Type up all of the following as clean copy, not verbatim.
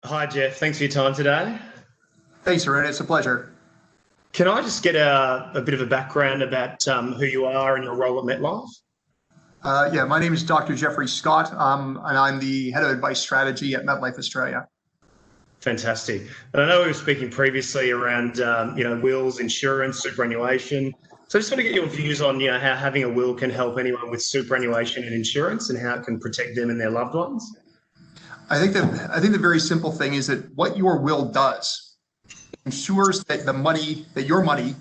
Hi, Jeff. Thanks for your time today. Thanks, Aruna. It's a pleasure. Can I just get a bit of a background about who you are and your role at MetLife? Yeah, my name is Dr. Jeffrey Scott, and I'm the head of advice strategy at MetLife Australia. Fantastic. And I know we were speaking previously around, wills, insurance, superannuation. So I just want to get your views on, how having a will can help anyone with superannuation and insurance and how it can protect them and their loved ones. I think the very simple thing is that what your will does ensures that your money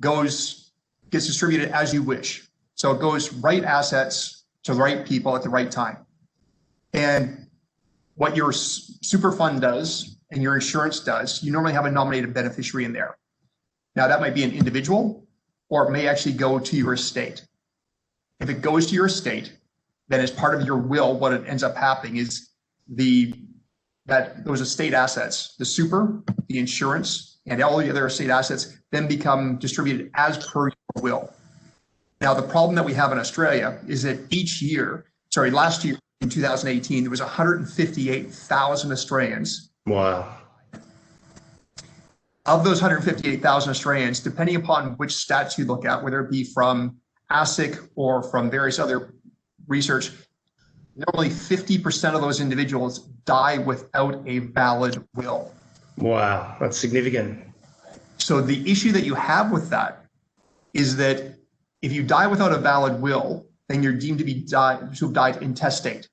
gets distributed as you wish. So it goes right assets to the right people at the right time. And what your super fund does and your insurance does, you normally have a nominated beneficiary in there. Now that might be an individual, or it may actually go to your estate. If it goes to your estate, then as part of your will, what it ends up happening is those estate assets, the super, the insurance, and all the other estate assets then become distributed as per your will. Now, the problem that we have in Australia is that last year in 2018, there was 158,000 Australians. Wow. Of those 158,000 Australians, depending upon which stats you look at, whether it be from ASIC or from various other research, normally 50% of those individuals die without a valid will. Wow, that's significant. So the issue that you have with that is that if you die without a valid will, then you're deemed to have died intestate.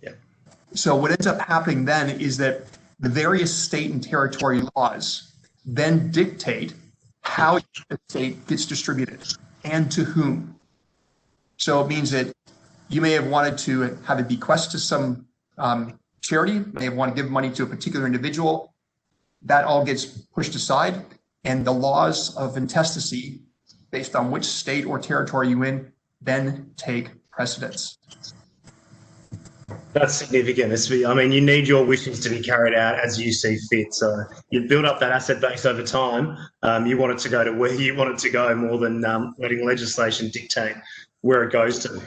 Yeah. So what ends up happening then is that the various state and territory laws then dictate how the estate gets distributed and to whom. So it means that you may have wanted to have a bequest to some charity, may have wanted to give money to a particular individual. That all gets pushed aside, and the laws of intestacy, based on which state or territory you're in, then take precedence. That's significant. You need your wishes to be carried out as you see fit. So you build up that asset base over time. You want it to go to where you want it to go more than letting legislation dictate where it goes to.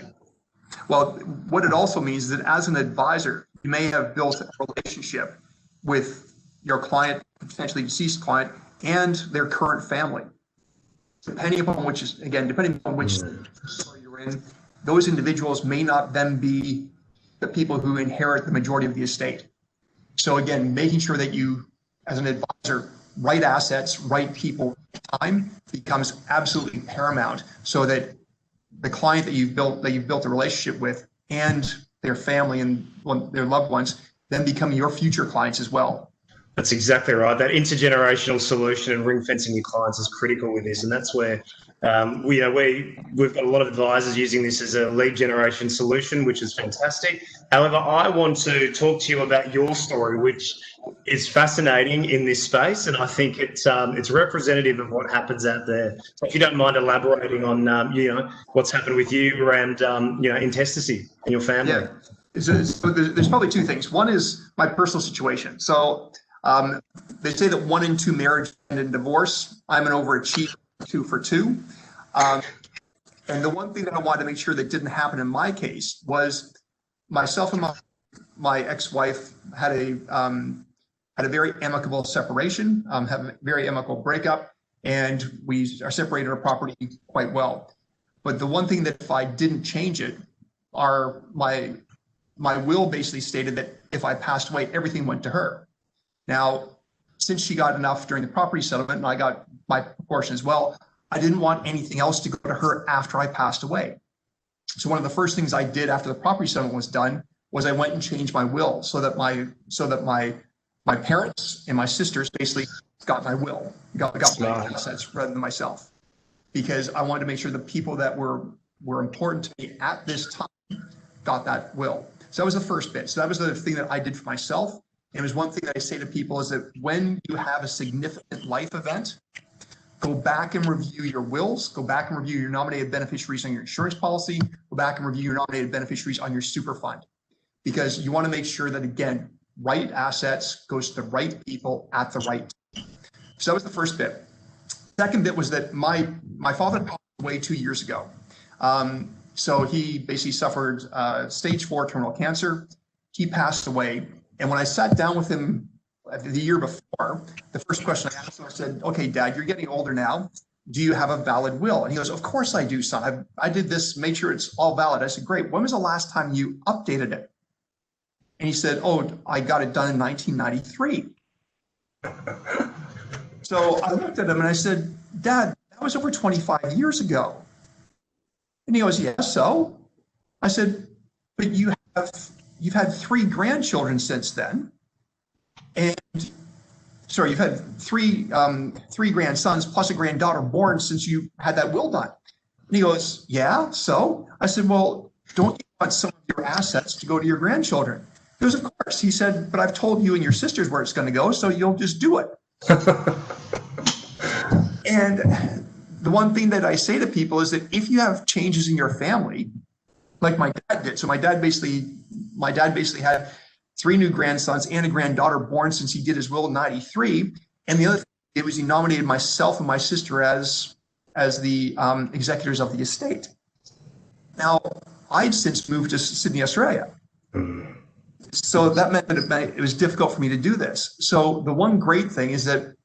Well, what it also means is that as an advisor, you may have built a relationship with your client, potentially deceased client, and their current family. Depending upon which story you're in, those individuals may not then be the people who inherit the majority of the estate. So again, making sure that you, as an advisor, right assets, right people, time becomes absolutely paramount, so that the client that you've built a relationship with and their family and their loved ones then become your future clients as well. That's exactly right. That intergenerational solution and ring fencing your clients is critical with this, and that's where we've got a lot of advisors using this as a lead generation solution, which is fantastic. However, I want to talk to you about your story, which is fascinating in this space, and I think it's representative of what happens out there. So, if you don't mind elaborating on what's happened with you around intestacy and your family. Yeah, so there's probably two things. One is my personal situation. So they say that 1 in 2 marriages end in divorce. I'm an overachiever, 2 for 2. And the one thing that I wanted to make sure that didn't happen in my case was myself and my ex-wife had a very amicable separation, have a very amicable breakup, and we are separated our property quite well. But the one thing that if I didn't change it, my will basically stated that if I passed away, everything went to her. Now, since she got enough during the property settlement and I got my portion as well, I didn't want anything else to go to her after I passed away. So one of the first things I did after the property settlement was done was I went and changed my will so that my parents and my sisters basically got my will, got my assets rather than myself, because I wanted to make sure the people that were important to me at this time got that will. So that was the first bit. So that was the thing that I did for myself. And it was one thing that I say to people is that when you have a significant life event, go back and review your wills, go back and review your nominated beneficiaries on your insurance policy, go back and review your nominated beneficiaries on your super fund, because you want to make sure that, again, right assets goes to the right people at the right time. So that was the first bit. Second bit was that my father passed away 2 years ago. So he basically suffered stage 4 terminal cancer. He passed away. And when I sat down with him the year before, the first question I asked him, I said, okay, Dad, you're getting older now. Do you have a valid will? And he goes, of course I do, son. I did this, made sure it's all valid. I said, great. When was the last time you updated it? And he said, oh, I got it done in 1993. So I looked at him and I said, Dad, that was over 25 years ago. And he goes, yeah, so? I said, but you've had 3 grandchildren since then. And sorry, you've had three grandsons plus a granddaughter born since you had that will done. And he goes, yeah, so? I said, well, don't you want some of your assets to go to your grandchildren? He goes, of course. He said, but I've told you and your sisters where it's going to go, so you'll just do it. And the one thing that I say to people is that if you have changes in your family, like my dad did, so my dad basically had 3 new grandsons and a granddaughter born since he did his will in 93. And the other thing it was he nominated myself and my sister as the executors of the estate. Now, I'd since moved to Sydney, Australia. So that meant that it was difficult for me to do this. So the one great thing is that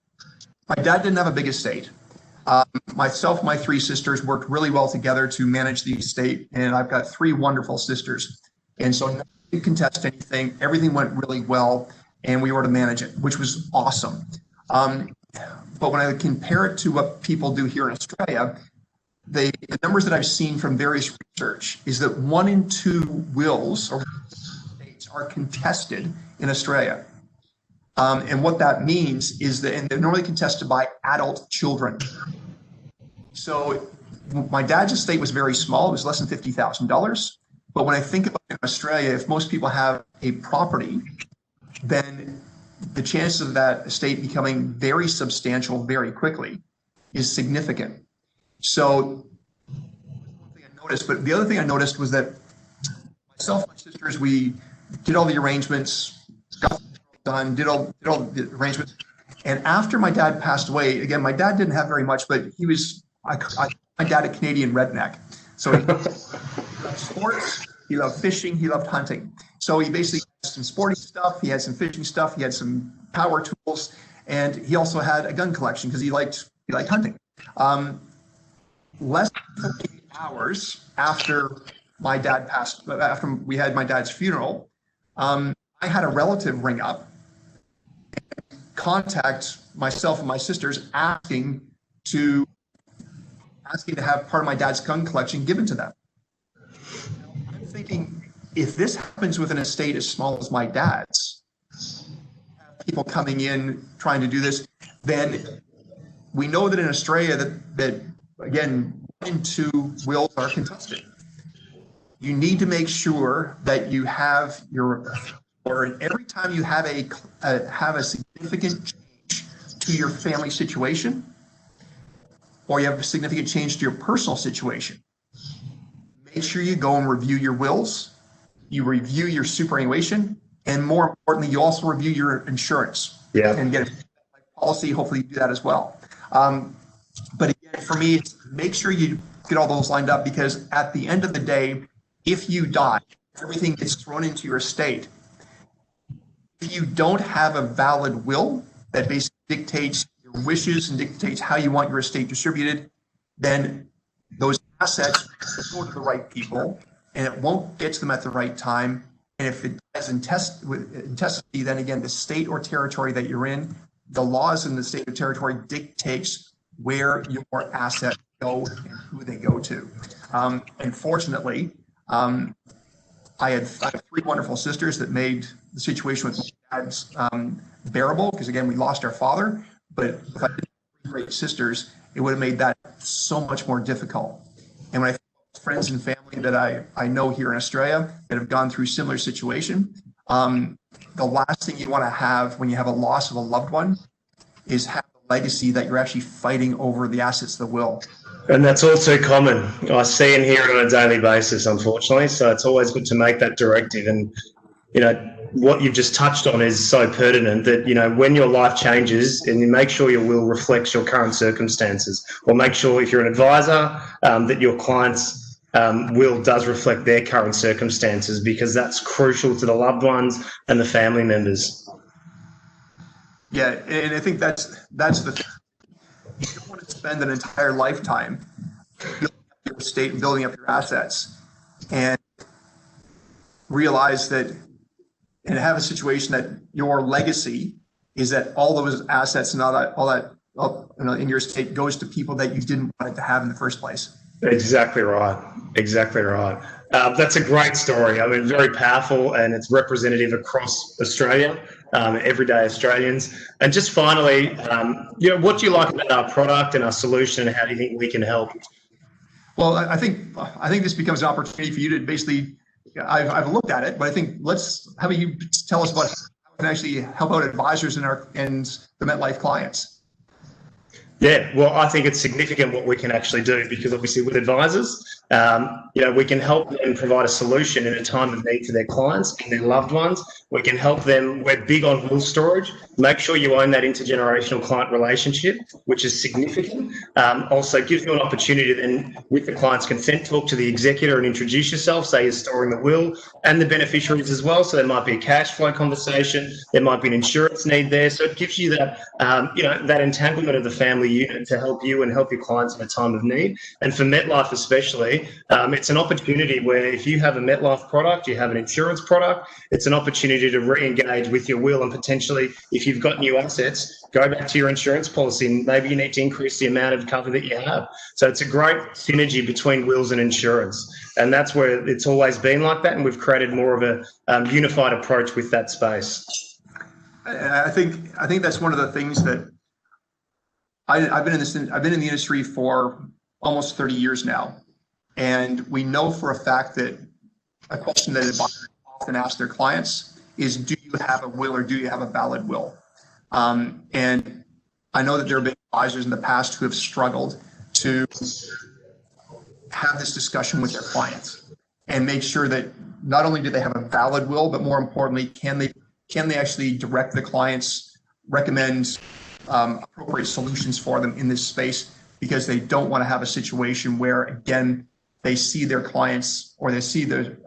my dad didn't have a big estate. Myself and my 3 sisters worked really well together to manage the estate, and I've got 3 wonderful sisters. And so nobody could contest anything. Everything went really well, and we were to manage it, which was awesome. But when I compare it to what people do here in Australia, the numbers that I've seen from various research is that 1 in 2 wills or estates are contested in Australia. And what that means is that, and they're normally contested by adult children. So my dad's estate was very small. It was less than $50,000. But when I think about it in Australia, if most people have a property, then the chances of that estate becoming very substantial very quickly is significant. So one thing I noticed, but the other thing I noticed was that myself and my sisters, we did all the arrangements, got done, did all the arrangements. And after my dad passed away, again, my dad didn't have very much, but he was, my dad, a Canadian redneck. So he loved sports, he loved fishing, he loved hunting. So he basically had some sporting stuff, he had some fishing stuff, he had some power tools, and he also had a gun collection because he liked hunting. Less than 48 hours after my dad passed, after we had my dad's funeral, I had a relative ring up, contact myself and my sisters asking to have part of my dad's gun collection given to them. I'm thinking, if this happens with an estate as small as my dad's, people coming in trying to do this, then we know that in Australia that again, 1 in 2 wills are contested. You need to make sure that you have or every time you have a significant change to your family situation, or you have a significant change to your personal situation, make sure you go and review your wills, you review your superannuation, and more importantly, you also review your insurance and get a policy. Hopefully you do that as well. But again, for me, it's make sure you get all those lined up, because at the end of the day, if you die, everything gets thrown into your estate. If you don't have a valid will that basically dictates your wishes and dictates how you want your estate distributed, then those assets go to the right people, and it won't get to them at the right time. And if it does intestacy, then again, the state or territory that you're in, the laws in the state or territory dictates where your assets go and who they go to. And fortunately, I have 3 wonderful sisters that made the situation with my dad's bearable, because again, we lost our father, but if I didn't have 3 great sisters, it would have made that so much more difficult. And when I think about friends and family that I know here in Australia that have gone through similar situation, the last thing you want to have when you have a loss of a loved one is have a legacy that you're actually fighting over the assets of the will. And that's all too common. I see and hear it on a daily basis, unfortunately. So it's always good to make that directive. And, you know, what you've just touched on is so pertinent that, you know, when your life changes, and you make sure your will reflects your current circumstances, or make sure if you're an advisor that your clients will does reflect their current circumstances, because that's crucial to the loved ones and the family members. Yeah, and I think that's the thing. You don't want to spend an entire lifetime building up your estate and building up your assets, and realize that, and have a situation that your legacy is that all those assets and all that in your estate goes to people that you didn't want it to have in the first place. Exactly right. Exactly right. That's a great story. I mean, very powerful, and it's representative across Australia, everyday Australians. And just finally, what do you like about our product and our solution, and how do you think we can help? Well, I think this becomes an opportunity for you to basically. I've looked at it, but I think how about you tell us about how we can actually help out advisors and the MetLife clients. Yeah, well, I think it's significant what we can actually do, because obviously with advisors, we can help them provide a solution in a time of need to their clients and their loved ones. We can help them. We're big on will storage. Make sure you own that intergenerational client relationship, which is significant. Also gives you an opportunity to then, with the client's consent, talk to the executor and introduce yourself, say you're storing the will and the beneficiaries as well. So there might be a cash flow conversation. There might be an insurance need there. So it gives you that, that entanglement of the family unit to help you and help your clients in a time of need. And for MetLife especially, it's an opportunity where if you have a MetLife product, you have an insurance product, it's an opportunity to re-engage with your will, and potentially, if you've got new assets, go back to your insurance policy. Maybe you need to increase the amount of cover that you have. So it's a great synergy between wills and insurance. And that's where it's always been like that. And we've created more of a unified approach with that space. I think that's one of the things that I've been in the industry for almost 30 years now. And we know for a fact that a question that advisors often ask their clients is, do you have a will, or do you have a valid will? And I know that there have been advisors in the past who have struggled to have this discussion with their clients and make sure that not only do they have a valid will, but more importantly, can they actually direct the clients, recommend appropriate solutions for them in this space, because they don't want to have a situation where, again, they see their clients, or they see their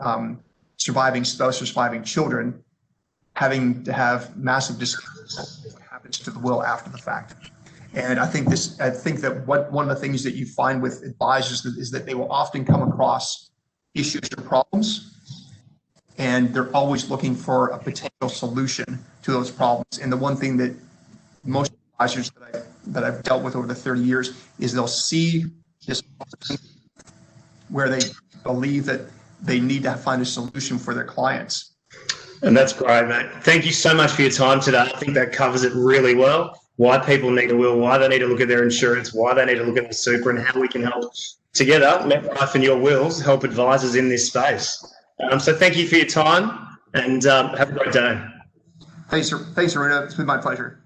surviving spouse or surviving children having to have massive discussions what happens to the will after the fact. And I think that one of the things that you find with advisors is that they will often come across issues or problems, and they're always looking for a potential solution to those problems. And the one thing that most advisors that I've dealt with over the 30 years is they'll see this where they believe that they need to find a solution for their clients. And that's great, mate. Thank you so much for your time today. I think that covers it really well. Why people need a will, why they need to look at their insurance, why they need to look at their super, and how we can help together, MetLife and your wills, help advisors in this space. So thank you for your time, and have a great day. Thanks, Aruna. It's been my pleasure.